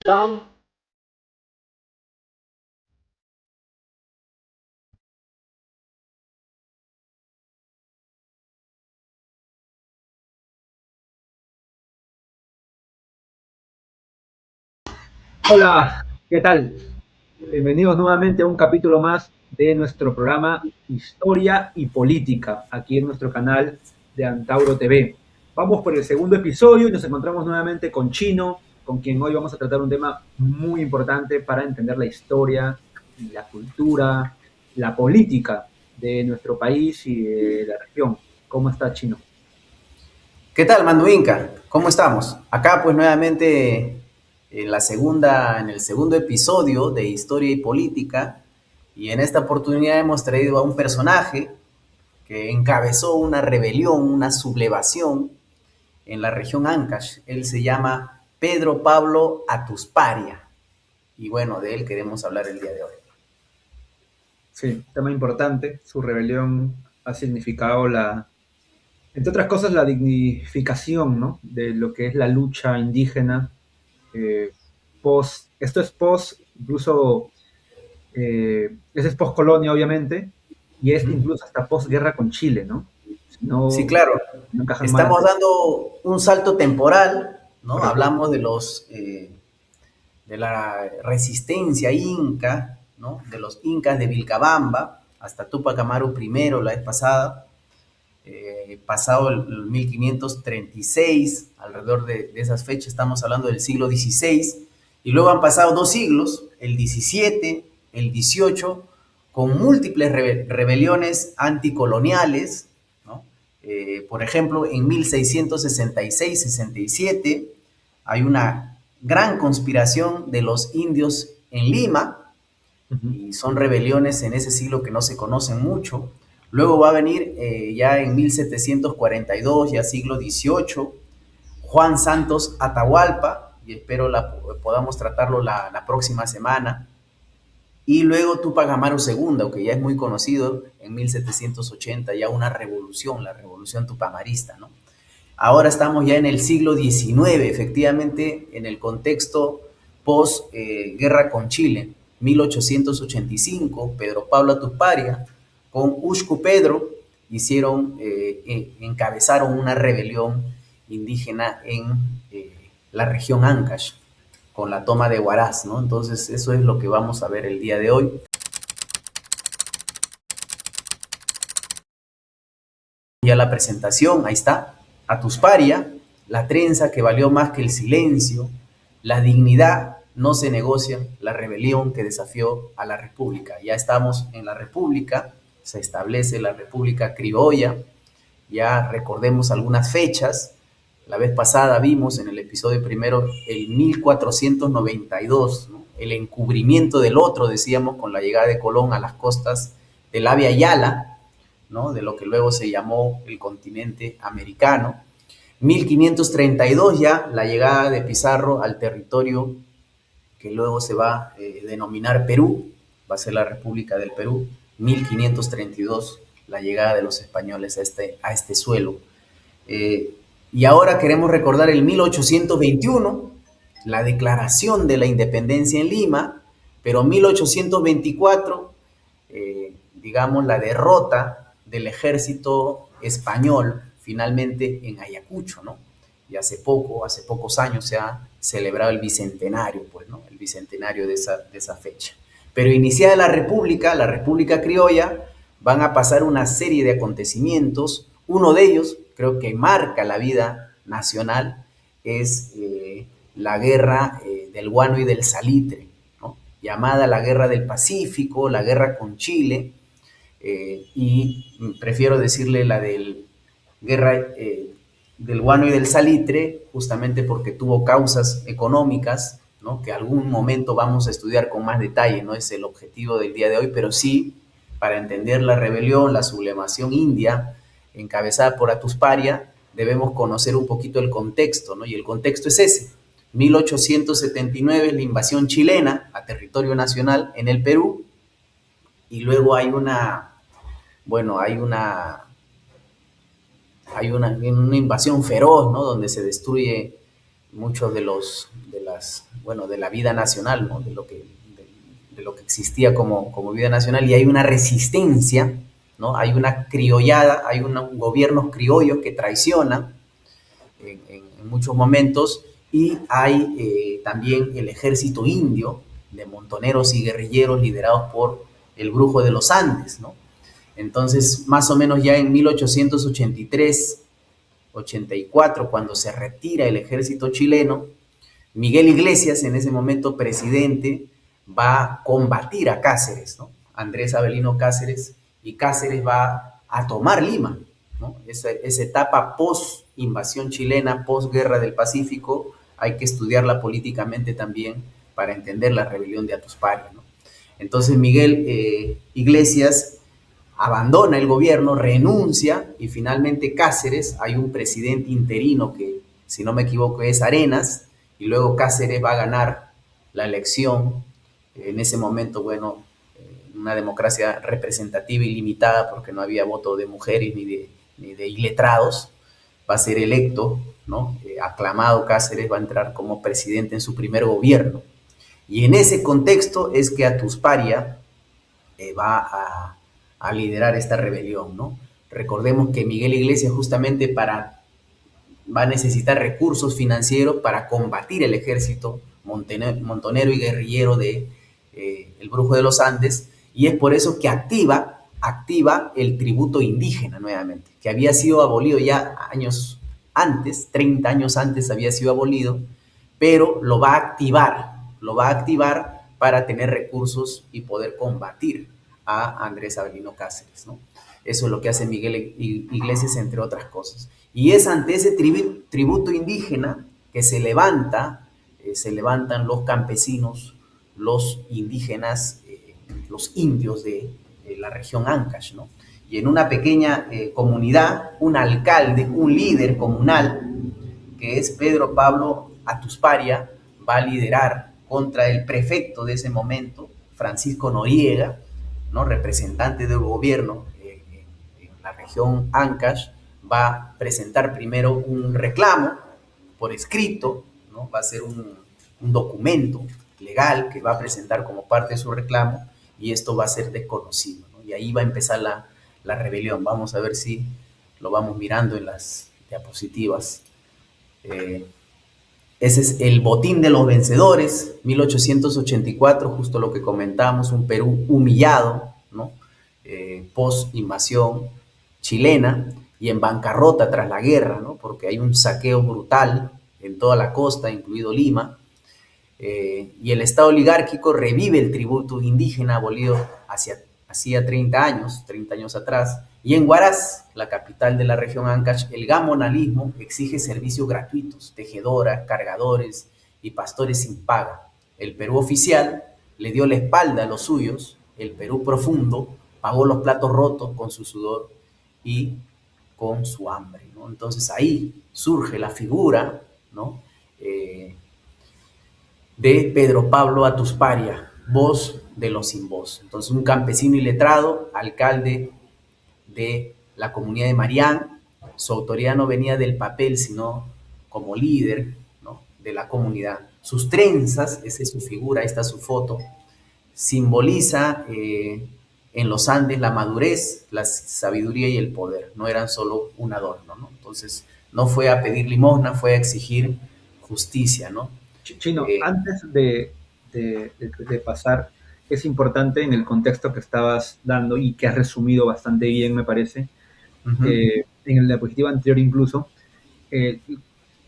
Tom, Hola, ¿qué tal? Bienvenidos nuevamente a un capítulo más de nuestro programa Historia y Política, aquí en nuestro canal de Antauro TV. Vamos por el segundo episodio y nos encontramos nuevamente con Chino, con quien hoy vamos a tratar un tema muy importante para entender la historia, la cultura, la política de nuestro país y de la región. ¿Cómo está, Chino? ¿Qué tal, Manduinca? ¿Cómo estamos? Acá pues nuevamente en el segundo episodio de Historia y Política, y en esta oportunidad hemos traído a un personaje que encabezó una rebelión, una sublevación en la región Ancash. Él se llama Pedro Pablo Atusparia, y bueno, de él queremos hablar el día de hoy. Sí, tema importante. Su rebelión ha significado entre otras cosas, la dignificación, ¿no? De lo que es la lucha indígena esto es post, incluso, ese es post colonia, obviamente, y es Ujú. incluso hasta post guerra con Chile, ¿no? Si Sí, no, claro. no encajan mal Estamos ante. dando un salto temporal, ¿no? Hablamos de la resistencia inca, ¿no? De los incas de Vilcabamba hasta Tupac Amaru I la vez pasada, pasado el 1536, alrededor de esas fechas, estamos hablando del siglo XVI, y luego han pasado 2 siglos, el XVII, el XVIII, con múltiples rebeliones anticoloniales, ¿no? Por ejemplo, en 1666-67 hay una gran conspiración de los indios en Lima, Ujú. y son rebeliones en ese siglo que no se conocen mucho. Luego va a venir ya en 1742, ya siglo XVIII, Juan Santos Atahualpa, y espero podamos tratarlo la próxima semana. Y luego Tupac Amaru II, que ya es muy conocido, en 1780, ya una revolución, la revolución tupamarista, ¿no? Ahora estamos ya en el siglo XIX, efectivamente, en el contexto post-guerra con Chile, 1885, Pedro Pablo Atuparia con Ushku Pedro encabezaron una rebelión indígena en la región Ancash, con la toma de Huaraz, ¿no? Entonces, eso es lo que vamos a ver el día de hoy. Ya la presentación, ahí está, Atusparia, la trenza que valió más que el silencio, la dignidad no se negocia, la rebelión que desafió a la República. Ya estamos en la República, se establece la República Criolla, ya recordemos algunas fechas. La vez pasada vimos en el episodio primero el 1492, ¿no? El encubrimiento del otro, decíamos, con la llegada de Colón a las costas del Abya Yala, ¿no? De lo que luego se llamó el continente americano. 1532 ya la llegada de Pizarro al territorio que luego se va a denominar Perú, va a ser la República del Perú. 1532 la llegada de los españoles a este suelo. Eh, y ahora queremos recordar el 1821, la declaración de la independencia en Lima, pero 1824, digamos, la derrota del ejército español finalmente en Ayacucho, ¿no? Y hace pocos años se ha celebrado el bicentenario, pues, ¿no? El bicentenario de esa fecha. Pero iniciada la República Criolla, van a pasar una serie de acontecimientos. Uno de ellos, creo que marca la vida nacional, es la guerra del guano y del salitre, ¿no? Llamada la guerra del Pacífico, la guerra con Chile, y prefiero decirle la del guerra del guano y del salitre, justamente porque tuvo causas económicas, ¿no? Que algún momento vamos a estudiar con más detalle, no es el objetivo del día de hoy, pero sí para entender la rebelión, la sublevación india, encabezada por Atusparia, debemos conocer un poquito el contexto, ¿no? Y el contexto es ese. 1879 la invasión chilena a territorio nacional en el Perú, y luego bueno, hay una invasión feroz, ¿no? Donde se destruye muchos de la vida nacional, ¿no? De lo que existía como vida nacional, y hay una resistencia, ¿no? Hay una criollada, hay gobiernos criollos que traicionan en muchos momentos, y hay también el ejército indio de montoneros y guerrilleros liderados por el Brujo de los Andes, ¿no? Entonces, más o menos ya en 1883, 84, cuando se retira el ejército chileno, Miguel Iglesias, en ese momento presidente, va a combatir a Cáceres, ¿no? Andrés Avelino Cáceres, y Cáceres va a tomar Lima, ¿no? Esa etapa post-invasión chilena, post-guerra del Pacífico, hay que estudiarla políticamente también para entender la rebelión de Atuspari, ¿no? Entonces Miguel Iglesias abandona el gobierno, renuncia, y finalmente Cáceres, hay un presidente interino que, si no me equivoco, es Arenas, y luego Cáceres va a ganar la elección. En ese momento, bueno, una democracia representativa y limitada, porque no había voto de mujeres ni de iletrados, va a ser electo, ¿no? Aclamado Cáceres, va a entrar como presidente en su primer gobierno. Y en ese contexto es que Atusparia va a liderar esta rebelión, ¿no? Recordemos que Miguel Iglesias justamente va a necesitar recursos financieros para combatir el ejército montonero y guerrillero de el Brujo de los Andes, y es por eso que activa el tributo indígena nuevamente, que había sido abolido ya años antes, 30 años antes había sido abolido, pero lo va a activar para tener recursos y poder combatir a Andrés Avelino Cáceres, ¿no? Eso es lo que hace Miguel Iglesias, entre otras cosas. Y es ante ese tributo indígena que se levantan los campesinos, los indígenas, los indios de la región Ancash, ¿no? Y en una pequeña comunidad, un alcalde, un líder comunal, que es Pedro Pablo Atusparia, va a liderar contra el prefecto de ese momento, Francisco Noriega, ¿no? Representante del gobierno en la región Ancash, va a presentar primero un reclamo por escrito, ¿no? Va a ser un documento legal que va a presentar como parte de su reclamo, y esto va a ser desconocido, ¿no? Y ahí va a empezar la rebelión. Vamos a ver si lo vamos mirando en las diapositivas. Ese es el botín de los vencedores, 1884, justo lo que comentamos, un Perú humillado, ¿no? Post-invasión chilena y en bancarrota tras la guerra, ¿no? Porque hay un saqueo brutal en toda la costa, incluido Lima, y el Estado oligárquico revive el tributo indígena abolido hacía 30 años atrás, y en Huaraz, la capital de la región Ancash, el gamonalismo exige servicios gratuitos, tejedoras, cargadores y pastores sin paga. El Perú oficial le dio la espalda a los suyos, el Perú profundo pagó los platos rotos con su sudor y con su hambre, ¿no? Entonces ahí surge la figura, ¿no? De Pedro Pablo Atusparia, voz de los sin voz. Entonces, un campesino iletrado, alcalde de la comunidad de Marián. Su autoridad no venía del papel, sino como líder, ¿no? De la comunidad. Sus trenzas, esa es su figura, ahí está su foto, simboliza en los Andes la madurez, la sabiduría y el poder. No eran solo un adorno, ¿no? Entonces, no fue a pedir limosna, fue a exigir justicia, ¿no? Chino, antes de pasar, es importante en el contexto que estabas dando y que has resumido bastante bien, me parece, en la diapositiva anterior incluso,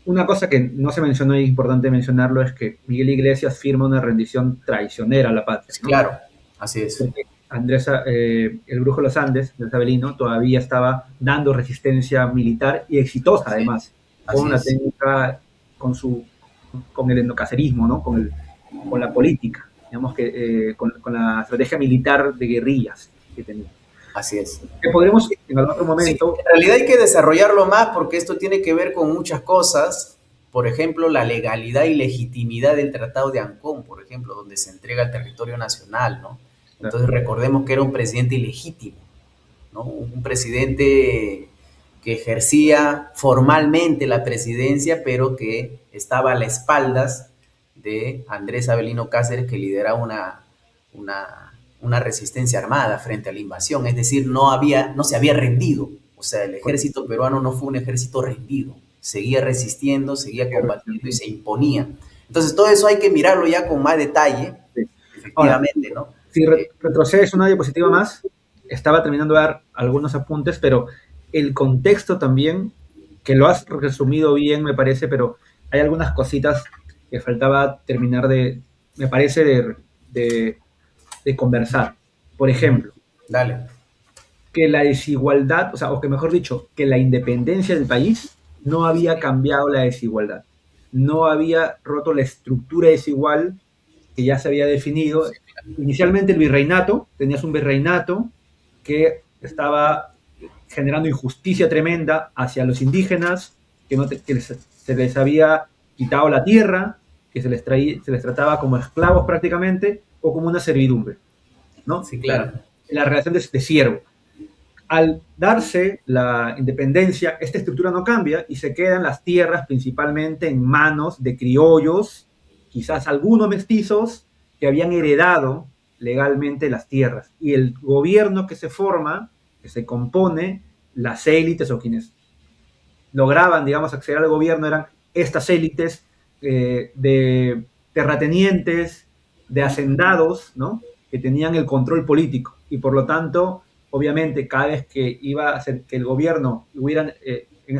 una cosa que no se mencionó y es importante mencionarlo es que Miguel Iglesias firma una rendición traicionera a la patria, ¿no? Claro, así es. Porque Andrés, el Brujo de los Andes, de Avelino, todavía estaba dando resistencia militar y exitosa, además, con la técnica, con el endocacerismo, ¿no? Con la política, digamos que con la estrategia militar de guerrillas que tenía. Así es. Que podremos en algún otro momento. Sí, en realidad hay que desarrollarlo más, porque esto tiene que ver con muchas cosas. Por ejemplo, la legalidad y legitimidad del Tratado de Ancón, por ejemplo, donde se entrega el territorio nacional, ¿no? Entonces recordemos que era un presidente ilegítimo, ¿no? Un presidente que ejercía formalmente la presidencia, pero que estaba a las espaldas de Andrés Avelino Cáceres, que lideraba una resistencia armada frente a la invasión, es decir, no se había rendido, o sea, el ejército peruano no fue un ejército rendido, seguía resistiendo, seguía combatiendo y se imponía. Entonces, todo eso hay que mirarlo ya con más detalle, Sí. Ahora, efectivamente, ¿no? si retrocedes una diapositiva más, estaba terminando de dar algunos apuntes, pero el contexto también, que lo has resumido bien, me parece, pero hay algunas cositas que faltaba terminar me parece, de, de conversar. Por ejemplo, Dale. que la desigualdad, o sea, o que mejor dicho, que la independencia del país no había cambiado la desigualdad, no había roto la estructura desigual que ya se había definido. Inicialmente el virreinato, tenías un virreinato que estaba generando injusticia tremenda hacia los indígenas, se les había quitado la tierra, que se les trataba como esclavos prácticamente o como una servidumbre, ¿no? Sí, claro. La relación de siervo. Al darse la independencia, esta estructura no cambia y se quedan las tierras principalmente en manos de criollos, quizás algunos mestizos que habían heredado legalmente las tierras. Y el gobierno que se forma, que se compone, las élites o quienes lograban, digamos, acceder al gobierno eran estas élites de terratenientes, de hacendados, ¿no? Que tenían el control político y por lo tanto, obviamente, cada vez que iba a ser que el gobierno hubiera, en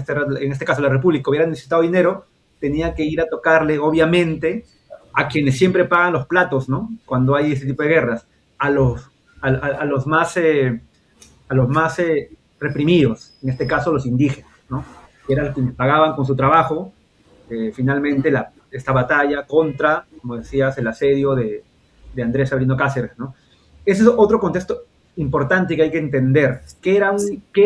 este caso la República, hubiera necesitado dinero, tenía que ir a tocarle, obviamente, a quienes siempre pagan los platos, ¿no? Cuando hay ese tipo de guerras, a a los más, a los más reprimidos, en este caso los indígenas, ¿no? Que eran quienes pagaban con su trabajo finalmente esta batalla contra, como decías, el asedio de Andrés Avelino Cáceres, ¿no? Ese es otro contexto importante que hay que entender, que era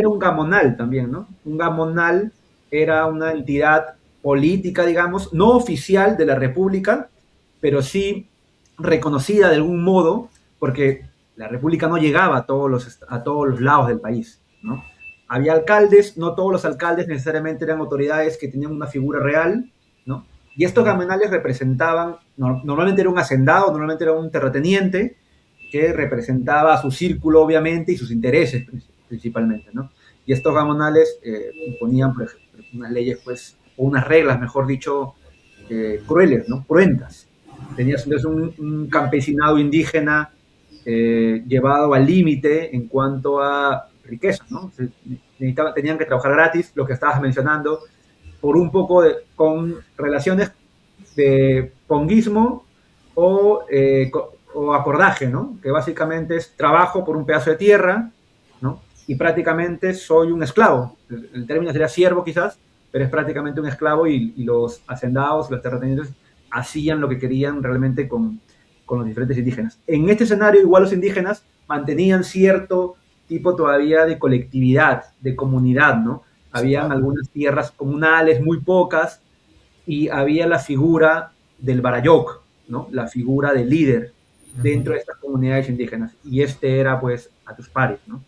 un gamonal también, ¿no? Un gamonal era una entidad política, digamos, no oficial de la República, pero sí reconocida de algún modo, porque la República no llegaba a todos los lados del país, ¿no? Había alcaldes, no todos los alcaldes necesariamente eran autoridades que tenían una figura real, ¿no? Y estos gamonales representaban, normalmente era un hacendado, normalmente era un terrateniente, que representaba a su círculo, obviamente, y sus intereses principalmente, ¿no? Y estos gamonales imponían, por ejemplo, unas leyes, pues, o unas reglas, mejor dicho, crueles, ¿no? Cruentas. Tenías entonces un campesinado indígena llevado al límite en cuanto a riquezas, ¿no? Tenían que trabajar gratis, lo que estabas mencionando, por un poco con relaciones de ponguismo o, o acordaje, ¿no? Que básicamente es trabajo por un pedazo de tierra, ¿no? Y prácticamente soy un esclavo. El término sería siervo quizás, pero es prácticamente un esclavo y los hacendados, los terratenientes, hacían lo que querían realmente con los diferentes indígenas. En este escenario, igual los indígenas mantenían cierto tipo todavía de colectividad, de comunidad, ¿no? Sí, Habían claro. algunas tierras comunales, muy pocas, y había la figura del Barayoc, ¿no? La figura del líder dentro de estas comunidades indígenas. Y este era, pues, Atuspari, ¿no?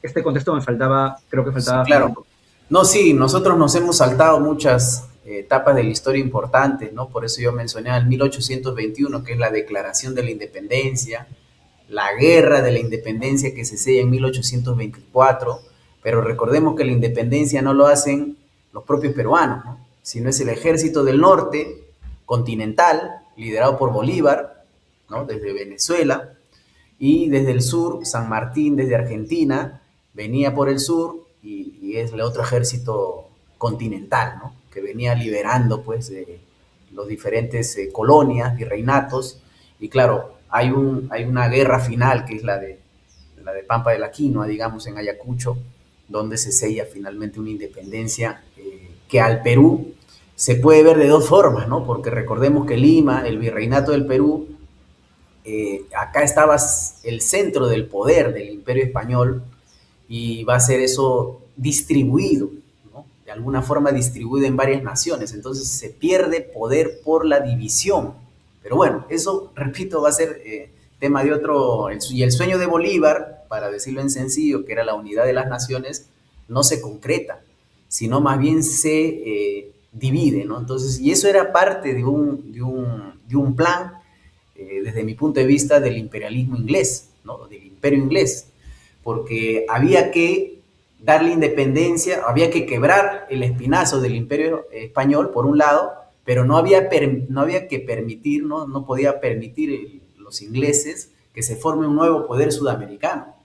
Este contexto me faltaba, creo que Sí, faltaba claro. finalizar. No, sí, nosotros nos hemos saltado muchas etapas de la historia importantes, ¿no? Por eso yo mencioné el 1821, que es la Declaración de la Independencia, la Guerra de la Independencia que se sella en 1824, pero recordemos que la independencia no lo hacen los propios peruanos, ¿no? Sino es el ejército del norte continental, liderado por Bolívar, ¿no? Desde Venezuela, y desde el sur, San Martín desde Argentina, venía por el sur y es el otro ejército continental, ¿no? Que venía liberando pues los diferentes colonias, virreinatos, y claro, hay una guerra final que es la de Pampa de la Quinoa, digamos, en Ayacucho, donde se sella finalmente una independencia que al Perú se puede ver de dos formas, ¿no? Porque recordemos que Lima, el virreinato del Perú, acá estaba el centro del poder del imperio español y va a ser eso distribuido, ¿no? De alguna forma distribuido en varias naciones. Entonces se pierde poder por la división. Pero bueno, eso, repito, va a ser tema de otro. Y el sueño de Bolívar, para decirlo en sencillo, que era la unidad de las naciones, no se concreta. sino más bien se divide, ¿no? Entonces, y eso era parte de un plan, desde mi punto de vista, del imperialismo inglés, ¿no? Del imperio inglés, porque había que darle independencia, había que quebrar el espinazo del imperio español, por un lado, pero no había que permitir, no podía permitir los ingleses que se forme un nuevo poder sudamericano.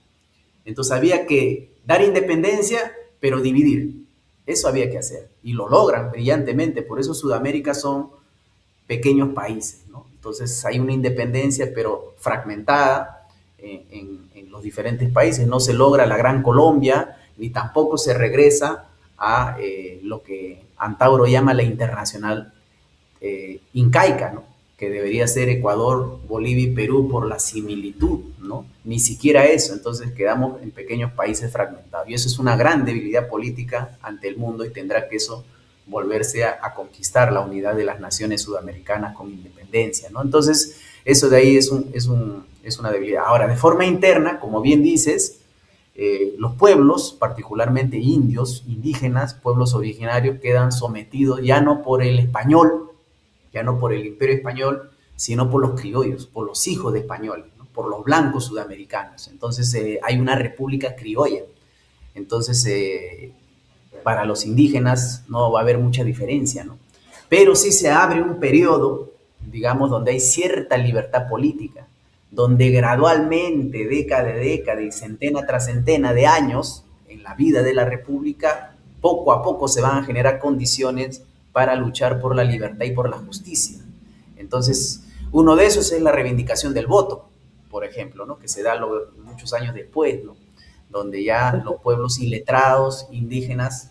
Entonces había que dar independencia, pero dividir. Eso había que hacer. Y lo logran brillantemente. Por eso Sudamérica son pequeños países, ¿no? Entonces hay una independencia, pero fragmentada en los diferentes países. No se logra la Gran Colombia, ni tampoco se regresa a lo que Antauro llama la internacional incaica, ¿no? Que debería ser Ecuador, Bolivia y Perú por la similitud, ¿no? Ni siquiera eso, entonces quedamos en pequeños países fragmentados. Y eso es una gran debilidad política ante el mundo y tendrá que eso volverse a conquistar la unidad de las naciones sudamericanas con independencia, ¿no? Entonces, eso de ahí es una debilidad. Ahora, de forma interna, como bien dices, los pueblos, particularmente indios, indígenas, pueblos originarios, quedan sometidos ya no por el español, ya no por el imperio español, sino por los criollos, por los hijos de españoles, ¿no? Por los blancos sudamericanos. Entonces hay una república criolla. Entonces para los indígenas no va a haber mucha diferencia, ¿no? Pero sí se abre un periodo, digamos, donde hay cierta libertad política, donde gradualmente, década y centena tras centena de años, en la vida de la república, poco a poco se van a generar condiciones para luchar por la libertad y por la justicia. Entonces, uno de esos es la reivindicación del voto, por ejemplo, ¿no? Que se da muchos años después, ¿no? Donde ya los pueblos iletrados, indígenas,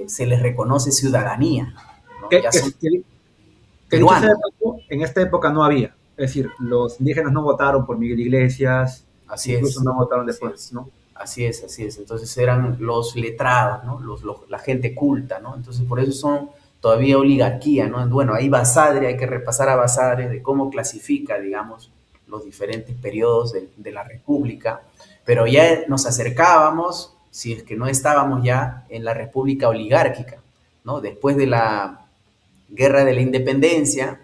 se les reconoce ciudadanía, ¿no? Que, Ya que, son que dicho sea peruanos. de paso, en esta época no había. Es decir, los indígenas no votaron por Miguel Iglesias, Así incluso es, no votaron así después, es, ¿no? así es, así es. Entonces eran los letrados, ¿no? La gente culta, ¿no? Entonces por eso son todavía oligarquía, ¿no? Bueno, ahí Basadre, hay que repasar a Basadre de cómo clasifica, digamos, los diferentes periodos de la República, pero ya nos acercábamos, si es que no estábamos ya en la República oligárquica, ¿no? Después de la Guerra de la Independencia,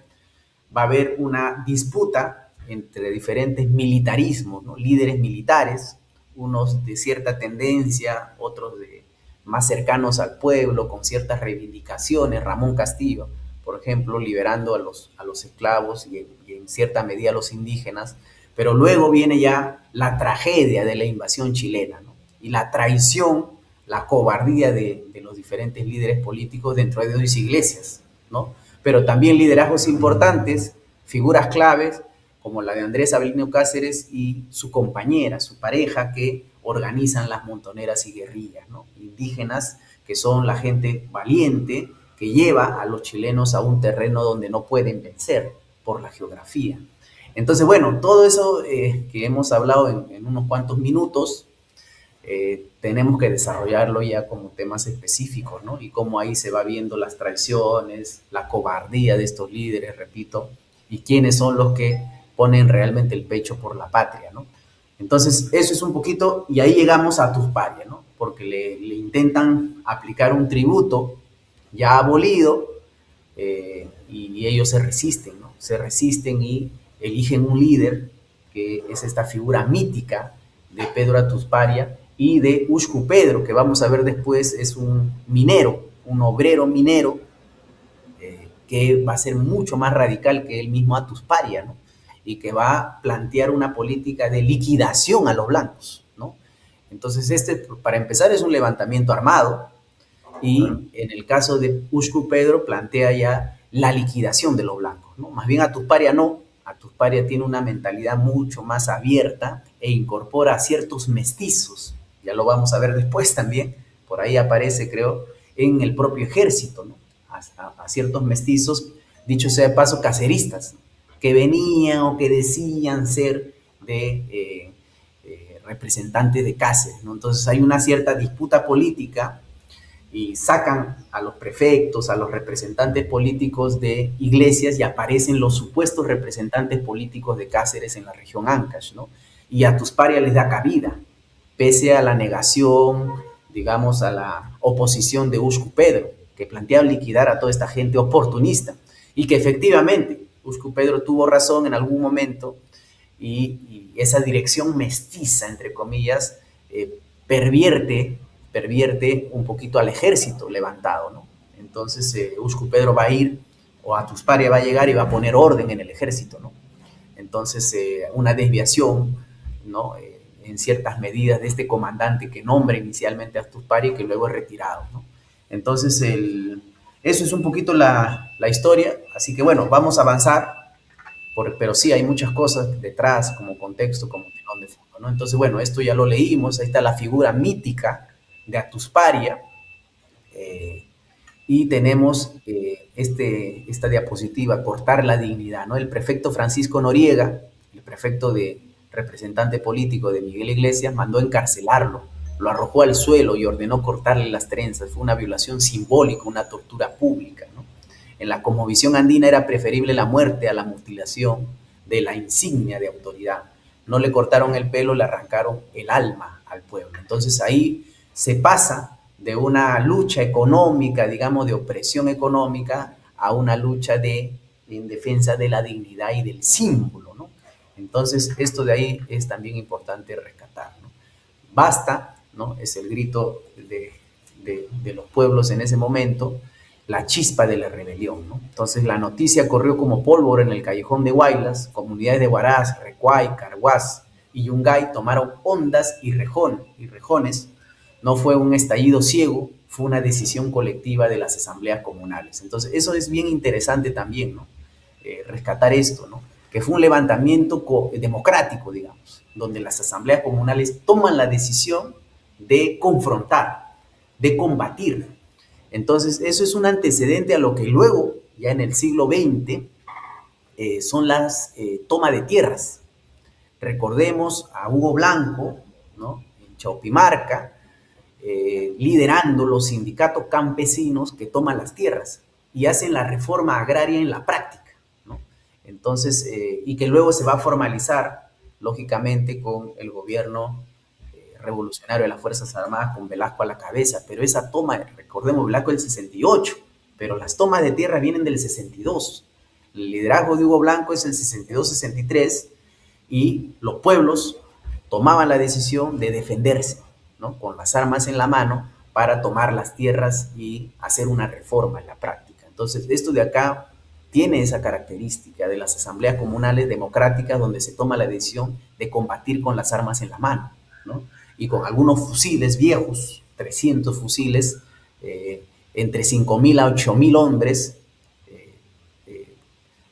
va a haber una disputa entre diferentes militarismos, ¿no? Líderes militares, unos de cierta tendencia, otros de más cercanos al pueblo, con ciertas reivindicaciones. Ramón Castillo, por ejemplo, liberando a los esclavos y en cierta medida a los indígenas, pero luego viene ya la tragedia de la invasión chilena, ¿no? Y la traición, la cobardía de los diferentes líderes políticos, dentro de dos iglesias, ¿no? Pero también liderazgos importantes, figuras claves, como la de Andrés Avelino Cáceres y su compañera, su pareja, que organizan las montoneras y guerrillas, ¿no? Indígenas, que son la gente valiente que lleva a los chilenos a un terreno donde no pueden vencer por la geografía. Entonces, bueno, todo eso que hemos hablado en unos cuantos minutos, tenemos que desarrollarlo ya como temas específicos, ¿no? Y cómo ahí se va viendo las traiciones, la cobardía de estos líderes, repito, y quiénes son los que ponen realmente el pecho por la patria, ¿no? Entonces, eso es un poquito, y ahí llegamos a Tusparia, ¿no? Porque le intentan aplicar un tributo ya abolido, y ellos se resisten, ¿no? Se resisten y eligen un líder, que es esta figura mítica de Pedro Atusparia, y de Ushku Pedro, que vamos a ver después, es un minero, un obrero minero, que va a ser mucho más radical que el mismo Atusparia, ¿no? Y que va a plantear una política de liquidación a los blancos, ¿no? Entonces, para empezar, es un levantamiento armado, y en el caso de Ushku Pedro plantea ya la liquidación de los blancos, ¿no? Más bien Atusparia no. Atusparia tiene una mentalidad mucho más abierta e incorpora a ciertos mestizos, ya lo vamos a ver después también, por ahí aparece, creo, en el propio ejército, ¿no? A ciertos mestizos, dicho sea de paso, caceristas, ¿no? Que venían o que decían ser de representantes de Cáceres, ¿no? Entonces hay una cierta disputa política y sacan a los prefectos, a los representantes políticos de iglesias, y aparecen los supuestos representantes políticos de Cáceres en la región Ancash, ¿no? Y Atusparia les da cabida, pese a la negación digamos, a la oposición de Uscu Pedro, que planteaba liquidar a toda esta gente oportunista, y que efectivamente Uscu Pedro tuvo razón en algún momento, y esa dirección mestiza, entre comillas, pervierte un poquito al ejército levantado, ¿no? Entonces Uscu Pedro va a ir, o Atusparia va a llegar y va a poner orden en el ejército, ¿no? Entonces una desviación, ¿no? En ciertas medidas de este comandante que nombra inicialmente a Atusparia y que luego es retirado, ¿no? Entonces eso es un poquito la historia, así que bueno, vamos a avanzar, pero sí hay muchas cosas detrás, como contexto, como telón de fondo, ¿no? Entonces, bueno, esto ya lo leímos, ahí está la figura mítica de Atusparia, eh, y tenemos esta diapositiva, cortar la dignidad, ¿no? El prefecto Francisco Noriega, el prefecto de representante político de Miguel Iglesias, mandó encarcelarlo, lo arrojó al suelo y ordenó cortarle las trenzas. Fue una violación simbólica, una tortura pública, ¿no? En la cosmovisión andina era preferible la muerte a la mutilación de la insignia de autoridad. No le cortaron el pelo, le arrancaron el alma al pueblo. Entonces ahí se pasa de una lucha económica, digamos, de opresión económica, a una lucha en defensa de la dignidad y del símbolo, ¿no? Entonces, esto de ahí es también importante rescatar, ¿no? Basta, ¿no? Es el grito de los pueblos en ese momento, la chispa de la rebelión, ¿no? Entonces, la noticia corrió como pólvora en el callejón de Huaylas, comunidades de Huaraz, Recuay, Carhuaz y Yungay tomaron ondas y rejones. No fue un estallido ciego, fue una decisión colectiva de las asambleas comunales. Entonces, eso es bien interesante también, ¿no? Rescatar esto, ¿no? Que fue un levantamiento democrático, digamos, donde las asambleas comunales toman la decisión de confrontar, de combatir. Entonces, eso es un antecedente a lo que luego, ya en el siglo XX, son las toma de tierras. Recordemos a Hugo Blanco, ¿no? En Chaupimarca, liderando los sindicatos campesinos que toman las tierras y hacen la reforma agraria en la práctica, ¿no? Entonces, y que luego se va a formalizar, lógicamente, con el gobierno revolucionario de las Fuerzas Armadas, con Velasco a la cabeza, pero esa toma, recordemos, Velasco del 68, pero las tomas de tierra vienen del 62. El liderazgo de Hugo Blanco es el 62-63 y los pueblos tomaban la decisión de defenderse, ¿no? Con las armas en la mano para tomar las tierras y hacer una reforma en la práctica. Entonces, esto de acá tiene esa característica de las asambleas comunales democráticas donde se toma la decisión de combatir con las armas en la mano, ¿no? Y con algunos fusiles viejos, 300 fusiles, entre 5.000 a 8.000 hombres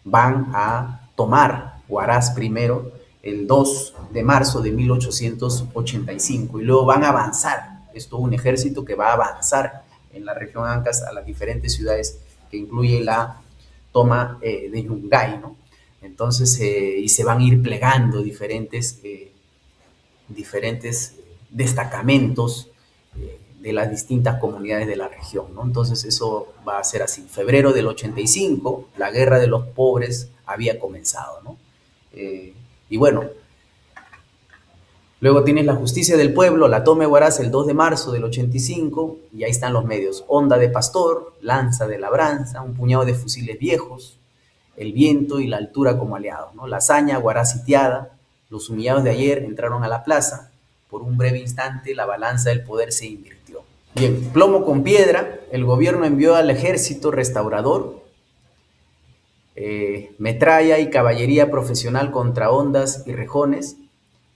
van a tomar Huaraz primero el 2 de marzo de 1885 y luego van a avanzar. Es todo un ejército que va a avanzar en la región Ancas a las diferentes ciudades que incluye la toma de Yungay, ¿no? Entonces, y se van a ir plegando diferentes destacamentos de las distintas comunidades de la región, ¿no? Entonces eso va a ser así. En febrero del 85, la guerra de los pobres había comenzado, ¿no? Y bueno, luego tienes la justicia del pueblo, la toma de Huaraz el 2 de marzo del 85, y ahí están los medios. Honda de pastor, lanza de labranza, un puñado de fusiles viejos, el viento y la altura como aliados, ¿no? La hazaña, Huaraz sitiada, los humillados de ayer entraron a la plaza. Por un breve instante, la balanza del poder se invirtió. Bien, plomo con piedra, el gobierno envió al ejército restaurador, metralla y caballería profesional contra hondas y rejones,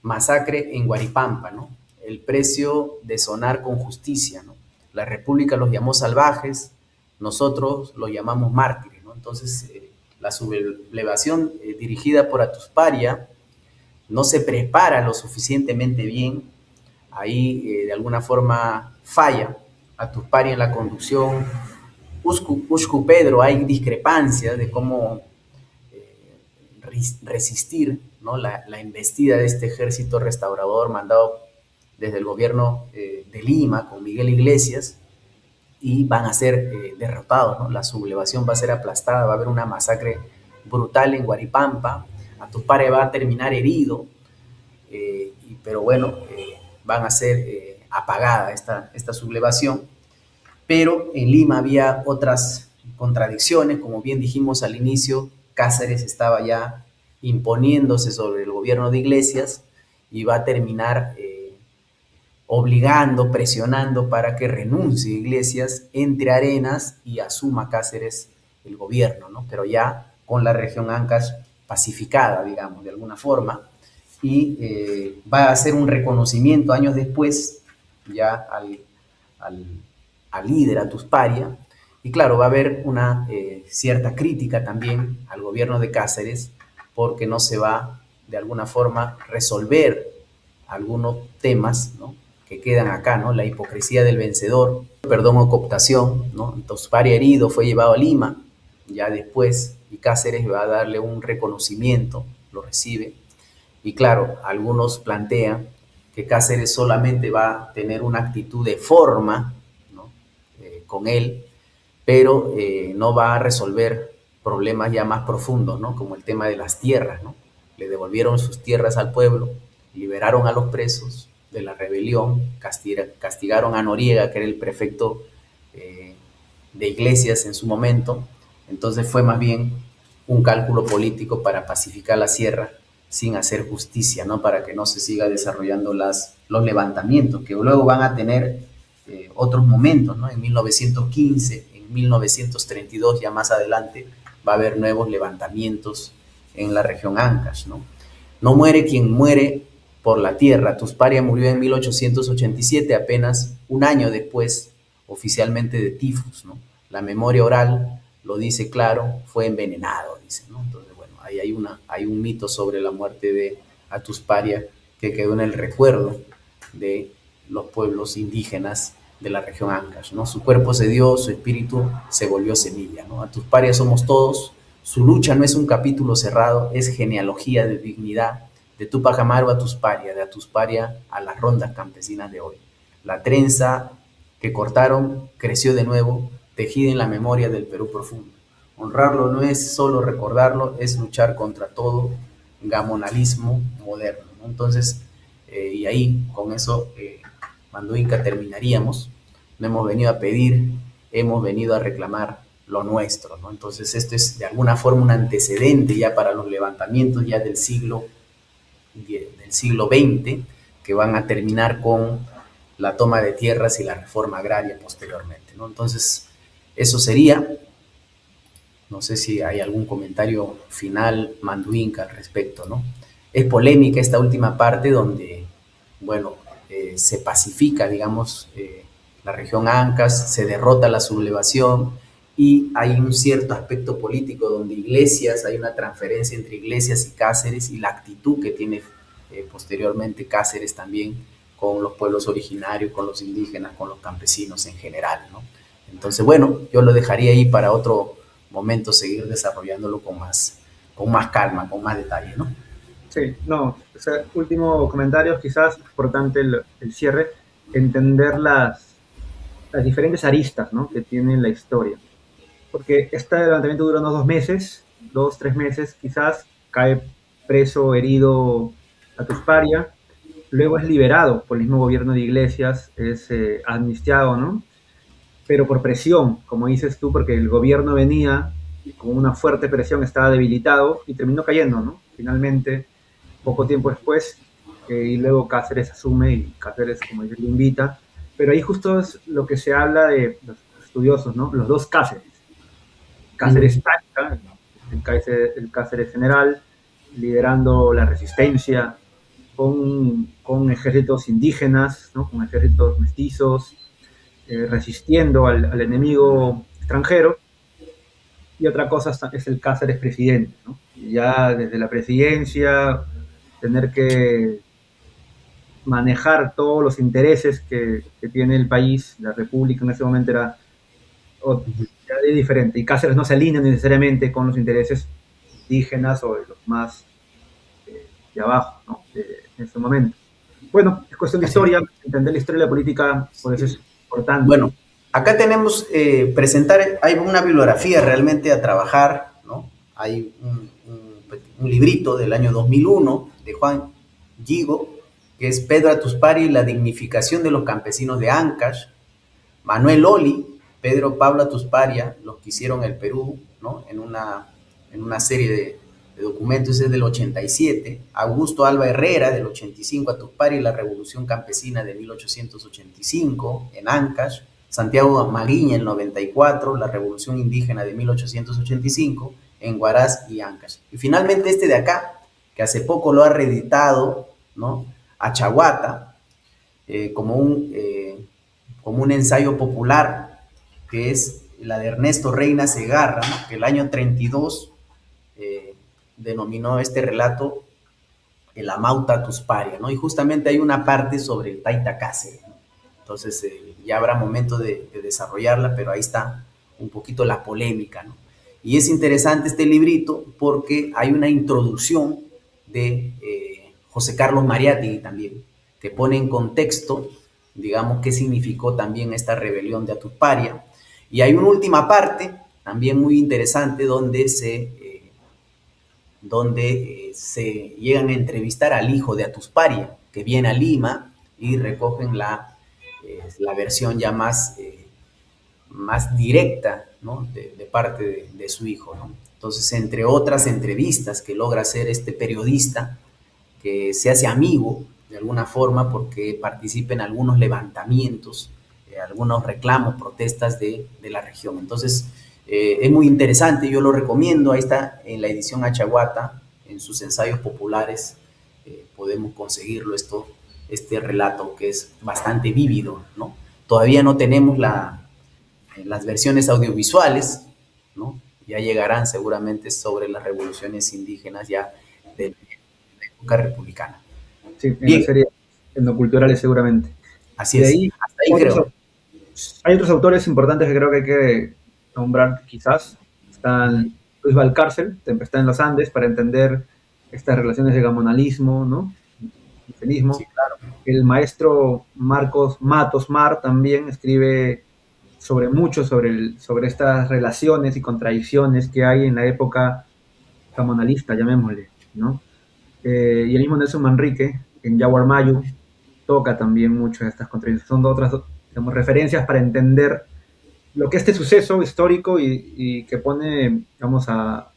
masacre en Guaripampa, ¿no? El precio de sonar con justicia, ¿no? La República los llamó salvajes, nosotros los llamamos mártires, ¿no? Entonces, la sublevación dirigida por Atusparia no se prepara lo suficientemente bien, ahí de alguna forma falla Atusparia en la conducción, Uscu Pedro, hay discrepancias de cómo resistir, ¿no? la embestida de este ejército restaurador mandado desde el gobierno de Lima con Miguel Iglesias, y van a ser derrotados, ¿no? La sublevación va a ser aplastada, va a haber una masacre brutal en Guaripampa, Atusparia va a terminar herido, pero bueno, van a ser apagada esta sublevación, pero en Lima había otras contradicciones, como bien dijimos al inicio, Cáceres estaba ya imponiéndose sobre el gobierno de Iglesias y va a terminar obligando, presionando para que renuncie Iglesias, entre Arenas y asuma Cáceres el gobierno, ¿no? Pero ya con la región Ancash pacificada, digamos, de alguna forma, y va a hacer un reconocimiento años después ya al líder, a Tusparia, y claro, va a haber una cierta crítica también al gobierno de Cáceres porque no se va de alguna forma resolver algunos temas, ¿no?, que quedan acá, ¿no? La hipocresía del vencedor, perdón o cooptación, ¿no? Tusparia herido fue llevado a Lima, ya después, y Cáceres va a darle un reconocimiento, lo recibe, y claro, algunos plantean que Cáceres solamente va a tener una actitud de forma, ¿no?, con él, pero no va a resolver problemas ya más profundos, ¿no?, como el tema de las tierras, ¿no? Le devolvieron sus tierras al pueblo, liberaron a los presos de la rebelión, castigaron a Noriega, que era el prefecto de Iglesias en su momento. Entonces fue más bien un cálculo político para pacificar la sierra sin hacer justicia, ¿no?, para que no se siga desarrollando los levantamientos, que luego van a tener otros momentos, ¿no? En 1915, en 1932, ya más adelante, va a haber nuevos levantamientos en la región Ancash, ¿no? No muere quien muere por la tierra. Tusparia murió en 1887, apenas un año después, oficialmente, de tifus, ¿no? La memoria oral lo dice claro, fue envenenado, dice, ¿no? Entonces, bueno, ahí hay un mito sobre la muerte de Tusparia que quedó en el recuerdo de los pueblos indígenas de la región Ancash, ¿no? Su cuerpo se dio, su espíritu se volvió semilla, ¿no? Tusparia somos todos. Su lucha no es un capítulo cerrado, es genealogía de dignidad, de Tupac Amaru a Tusparia, de Tusparia a las rondas campesinas de hoy. La trenza que cortaron creció de nuevo, tejida en la memoria del Perú profundo. Honrarlo no es solo recordarlo, es luchar contra todo gamonalismo moderno, ¿no? Entonces, y ahí con eso, Manduinca, terminaríamos. No hemos venido a pedir, hemos venido a reclamar lo nuestro, ¿no? Entonces esto es de alguna forma un antecedente ya para los levantamientos ya del siglo XX, que van a terminar con la toma de tierras y la reforma agraria posteriormente, ¿no? Entonces eso sería. No sé si hay algún comentario final, Manduinca, al respecto, ¿no? Es polémica esta última parte donde, bueno, se pacifica, digamos, la región Ancash, se derrota la sublevación y hay un cierto aspecto político donde Iglesias, hay una transferencia entre Iglesias y Cáceres y la actitud que tiene posteriormente Cáceres también con los pueblos originarios, con los indígenas, con los campesinos en general, ¿no? Entonces, bueno, yo lo dejaría ahí para otro momento, seguir desarrollándolo con más calma, con más detalle, ¿no? Sí, no, o sea, último comentario, quizás importante el cierre, entender las diferentes aristas, ¿no?, que tiene la historia. Porque este levantamiento dura unos 2 meses, 2, 3 meses, quizás cae preso, herido a Tusparia, luego es liberado por el mismo gobierno de Iglesias, es amnistiado, ¿no? Pero por presión, como dices tú, porque el gobierno venía con una fuerte presión, estaba debilitado y terminó cayendo, ¿no? Finalmente, poco tiempo después, y luego Cáceres asume y Cáceres, como dice, lo invita. Pero ahí justo es lo que se habla de los estudiosos, ¿no? Los dos Cáceres. Cáceres táctica, el Cáceres general, liderando la resistencia con ejércitos indígenas, ¿no?, con ejércitos mestizos, resistiendo al enemigo extranjero. Y otra cosa es el Cáceres presidente, ¿no? Ya desde la presidencia, tener que manejar todos los intereses que tiene el país, la república en ese momento era diferente. Y Cáceres no se alinea necesariamente con los intereses indígenas o de los más de abajo, ¿no?, en ese momento. Bueno, es cuestión de historia, entender la historia de la política, por eso es importante. Bueno, acá tenemos hay una bibliografía realmente a trabajar, ¿no? Hay un librito del año 2001 de Juan Gigo, que es Pedro Atuspari y la dignificación de los campesinos de Ancash, Manuel Oli, Pedro Pablo Atusparia, los que hicieron el Perú, ¿no? En una serie de documentos, es del 87, Augusto Alba Herrera, del 85, Atuspari y la Revolución Campesina de 1885, en Ancash, Santiago Maguiña, el 94, la Revolución Indígena de 1885, en Huaraz y Ancash. Y finalmente este de acá, que hace poco lo ha reeditado, ¿no? Achahuata, como un ensayo popular, que es la de Ernesto Reina Segarra, ¿no? Que el año 32 denominó este relato el Amauta Tusparia, ¿no? Y justamente hay una parte sobre el Taita Cáceres, ¿no? Entonces ya habrá momento de desarrollarla, pero ahí está un poquito la polémica, ¿no? Y es interesante este librito porque hay una introducción de José Carlos Mariátegui también, que pone en contexto, digamos, qué significó también esta rebelión de Atusparia. Y hay una última parte, también muy interesante, donde se llegan a entrevistar al hijo de Atusparia, que viene a Lima y recogen la versión ya más directa, ¿no? de parte de su hijo, ¿no? Entonces, entre otras entrevistas que logra hacer este periodista, que se hace amigo de alguna forma porque participa en algunos levantamientos, algunos reclamos, protestas de la región. Entonces, es muy interesante, yo lo recomiendo, ahí está en la edición Achahuata, en sus ensayos populares, podemos conseguirlo este relato que es bastante vívido, ¿no? Todavía no tenemos las versiones audiovisuales, ¿no? Ya llegarán seguramente sobre las revoluciones indígenas ya de la época republicana. Sí, en Bien, la serie etnoculturales seguramente. así De es, ahí, hasta ahí otros, creo. hay otros autores importantes que creo que hay que nombrar quizás. Están Luis Valcárcel, Tempestad en los Andes, para entender estas relaciones de gamonalismo, ¿no? Sí, Indigenismo. claro. El maestro Marcos Matos Mar también escribe sobre estas relaciones y contradicciones que hay en la época gamonalista, llamémosle, ¿no? Y el mismo Nelson Manrique, en Yaguar Mayu, toca también mucho estas contradicciones. Son otras, digamos, referencias para entender lo que este suceso histórico y que pone, digamos, a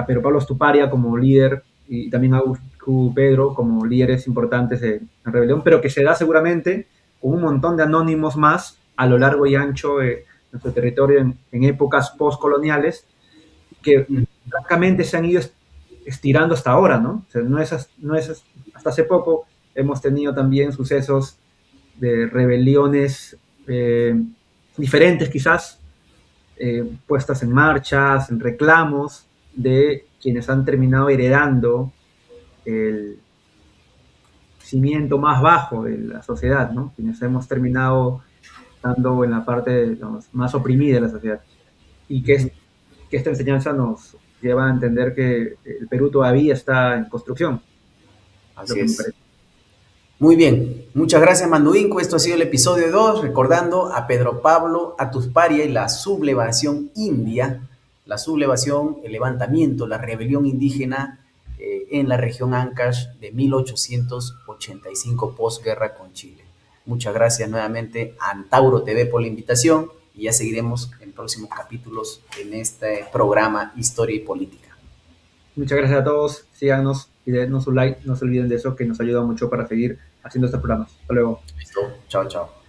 Pedro Pablo Stuparia como líder y también a Augusto Pedro como líderes importantes de la rebelión, pero que se da seguramente con un montón de anónimos más a lo largo y ancho de nuestro territorio en épocas postcoloniales que francamente se han ido estirando hasta ahora, ¿no? O sea, hasta hace poco hemos tenido también sucesos de rebeliones diferentes quizás, puestas en marchas, en reclamos de quienes han terminado heredando el cimiento más bajo de la sociedad, ¿no? Quienes hemos terminado estando en la parte, digamos, más oprimida de la sociedad. Y que esta enseñanza nos lleva a entender que el Perú todavía está en construcción, lo Así que me es. parece. Muy bien, muchas gracias Manduinco. Esto ha sido el episodio 2, recordando a Pedro Pablo Atusparia y la sublevación india, la sublevación, el levantamiento, la rebelión indígena en la región Ancash de 1885 posguerra con Chile. Muchas gracias nuevamente a Antauro TV por la invitación y ya seguiremos en próximos capítulos en este programa Historia y Política. Muchas gracias a todos, síganos y denos un like, no se olviden de eso que nos ayuda mucho para seguir haciendo estos programas. Hasta luego. Listo, chao, chao.